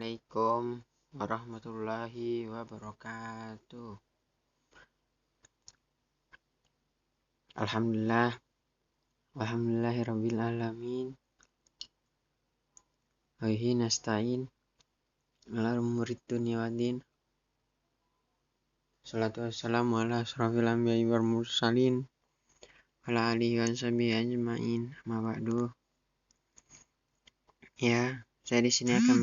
Assalamualaikum warahmatullahi wabarakatuh. Alhamdulillahirabbil alamin. Wa bihi nasta'in ala umuri dunya waddin. Shalatu wassalamu ala asyrofil anbiya'i wal mursalin ala alihi wa sahbihi ajma'in. Amma ba'du. Ya, saya di sini akan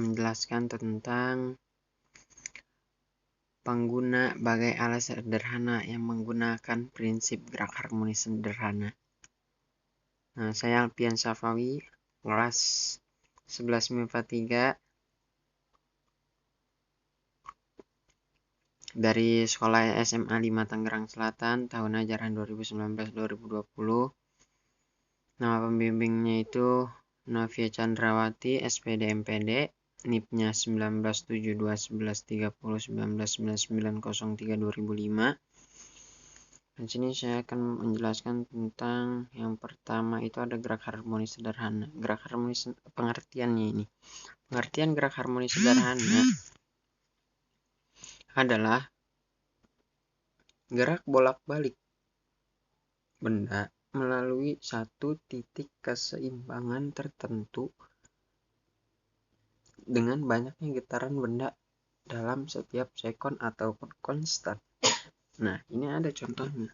menjelaskan tentang pengguna bagai alat sederhana yang menggunakan prinsip gerak harmonis sederhana. Nah, saya Alfian Safawi, kelas 11 MIPA 3 dari sekolah SMA 5 Tangerang Selatan, tahun ajaran 2019-2020. Nama pembimbingnya itu Novia Chandrawati, SPD MPD, NIP-nya 197211301999032005. Dan sini saya akan menjelaskan tentang yang pertama itu ada gerak harmonis sederhana. Gerak harmonis pengertiannya ini. Pengertian gerak harmonis sederhana adalah gerak bolak-balik benda melalui satu titik keseimbangan tertentu dengan banyaknya getaran benda dalam setiap sekon ataupun konstan. Nah, ini ada contohnya.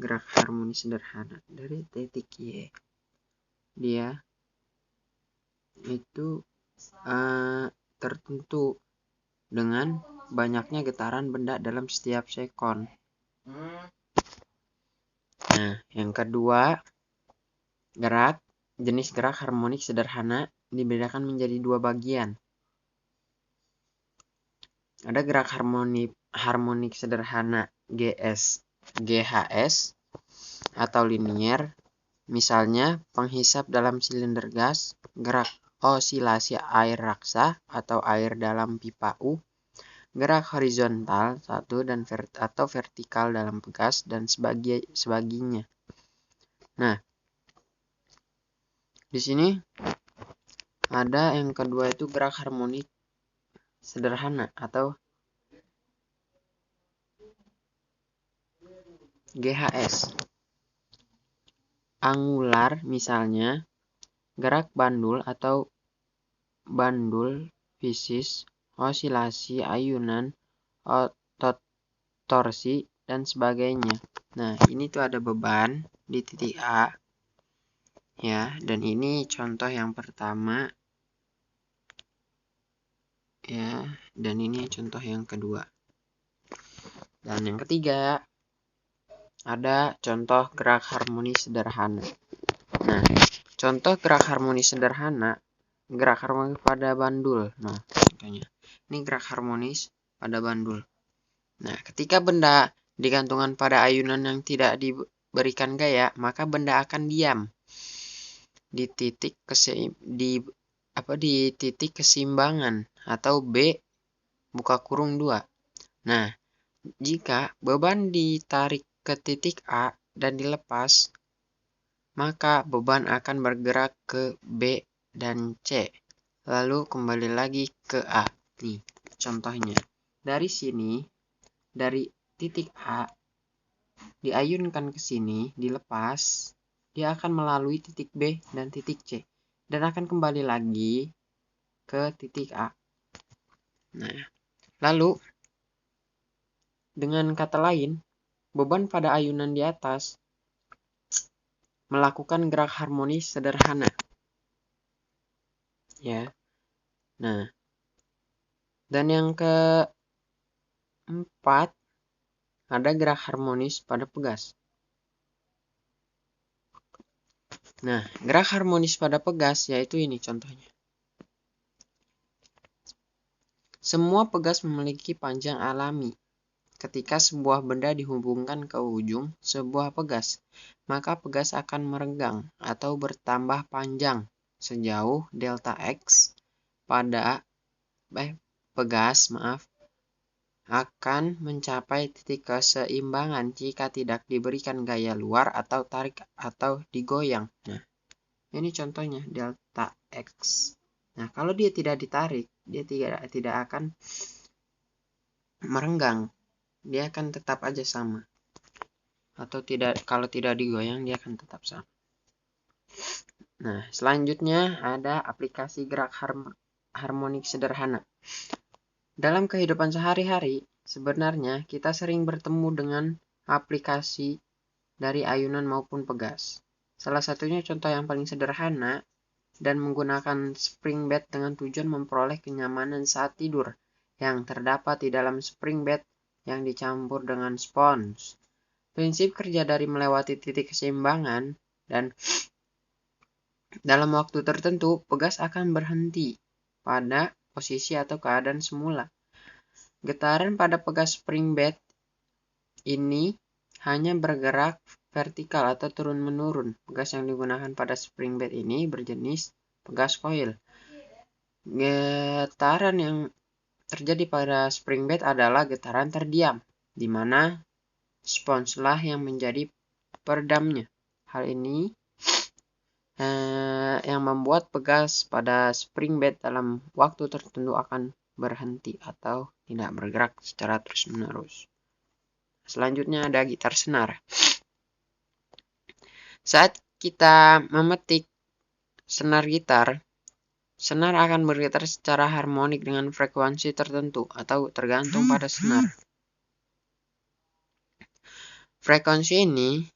Gerak harmonis sederhana dari titik Y. Dia itu tertentu dengan banyaknya getaran benda dalam setiap sekon. Nah, yang kedua, jenis gerak harmonik sederhana dibedakan menjadi dua bagian. Ada gerak harmonik sederhana GHS atau linier, misalnya penghisap dalam silinder gas, gerak osilasi air raksa atau air dalam pipa U, gerak horizontal atau vertikal dalam gas dan sebagainya. Nah, di sini ada yang kedua itu gerak harmonik sederhana atau GHS. Angular misalnya gerak bandul atau bandul fisis, osilasi ayunan, otot torsi dan sebagainya. Nah, ini tuh ada beban di titik A. Ya, dan ini contoh yang pertama. Ya, dan ini contoh yang kedua. Dan yang ketiga, ada contoh gerak harmonis sederhana. Nah, contoh gerak harmonis sederhana, gerak harmonis pada bandul. Nah, contohnya, ini gerak harmonis pada bandul. Nah, ketika benda digantungan pada ayunan yang tidak diberikan gaya, maka benda akan diam di titik keseimbangan atau B buka kurung 2. Nah, jika beban ditarik ke titik A dan dilepas, maka beban akan bergerak ke B dan C, lalu kembali lagi ke A. Nih, contohnya. Dari sini, dari titik A, diayunkan ke sini, dilepas, dia akan melalui titik B dan titik C, dan akan kembali lagi ke titik A. Nah, lalu, dengan kata lain, beban pada ayunan di atas melakukan gerak harmonis sederhana. Ya. Nah, dan yang keempat, ada gerak harmonis pada pegas. Nah, gerak harmonis pada pegas yaitu ini contohnya. Semua pegas memiliki panjang alami. Ketika sebuah benda dihubungkan ke ujung sebuah pegas, maka pegas akan merenggang atau bertambah panjang sejauh delta X pada pegas akan mencapai titik keseimbangan jika tidak diberikan gaya luar atau tarik atau digoyang. Nah, ini contohnya delta X. Nah, kalau dia tidak ditarik, dia tidak akan merenggang. Dia akan tetap aja sama. Atau kalau tidak digoyang, dia akan tetap sama. Nah, selanjutnya ada aplikasi gerak harmonik sederhana. Dalam kehidupan sehari-hari, sebenarnya kita sering bertemu dengan aplikasi dari ayunan maupun pegas. Salah satunya contoh yang paling sederhana dan menggunakan spring bed dengan tujuan memperoleh kenyamanan saat tidur yang terdapat di dalam spring bed yang dicampur dengan spons. Prinsip kerja dari melewati titik keseimbangan dan dalam waktu tertentu, pegas akan berhenti pada posisi atau keadaan semula. Getaran pada pegas spring bed ini hanya bergerak vertikal atau turun-menurun. Pegas yang digunakan pada spring bed ini berjenis pegas coil. Getaran yang terjadi pada spring bed adalah getaran terdiam, di mana sponslah yang menjadi peredamnya. Hal ini yang membuat pegas pada spring bed dalam waktu tertentu akan berhenti atau tidak bergerak secara terus-menerus. Selanjutnya ada gitar senar. Saat kita memetik senar gitar, senar akan bergetar secara harmonik dengan frekuensi tertentu atau tergantung pada senar. Frekuensi ini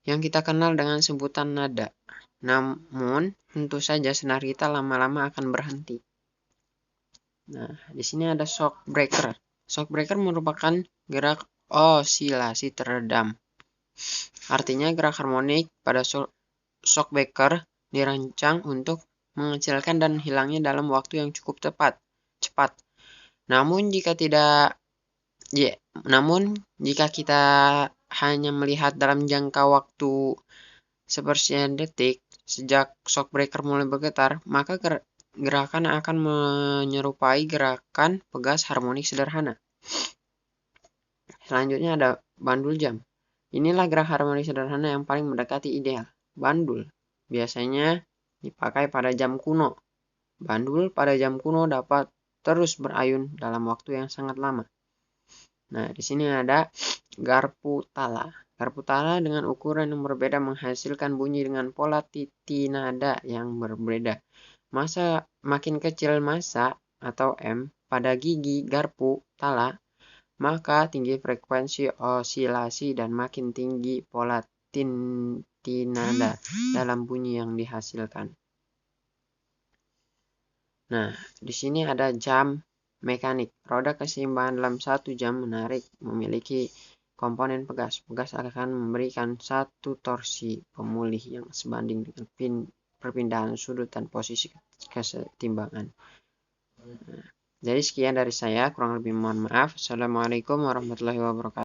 yang kita kenal dengan sebutan nada. Namun, tentu saja senar kita lama-lama akan berhenti. Nah, di sini ada shock breaker. Shock breaker merupakan gerak osilasi teredam. Artinya gerak harmonik pada shock breaker dirancang untuk mengecilkan dan hilangnya dalam waktu yang cukup cepat. Namun jika kita hanya melihat dalam jangka waktu sepersekian detik sejak shock breaker mulai bergetar, maka gerakan akan menyerupai gerakan pegas harmonik sederhana. Selanjutnya ada bandul jam. Inilah gerak harmonik sederhana yang paling mendekati ideal. Bandul biasanya dipakai pada jam kuno. Bandul pada jam kuno dapat terus berayun dalam waktu yang sangat lama. Nah, di sini ada garpu tala. Garpu tala dengan ukuran yang berbeda menghasilkan bunyi dengan pola titi nada yang berbeda. Makin kecil massa atau M pada gigi garpu tala, maka tinggi frekuensi osilasi dan makin tinggi pola titi nada dalam bunyi yang dihasilkan. Nah, di sini ada jam mekanik. Roda keseimbangan dalam satu jam menarik memiliki komponen pegas. Pegas akan memberikan satu torsi pemulih yang sebanding dengan perpindahan sudut dan posisi kesetimbangan. Nah, jadi sekian dari saya, kurang lebih mohon maaf. Assalamualaikum warahmatullahi wabarakatuh.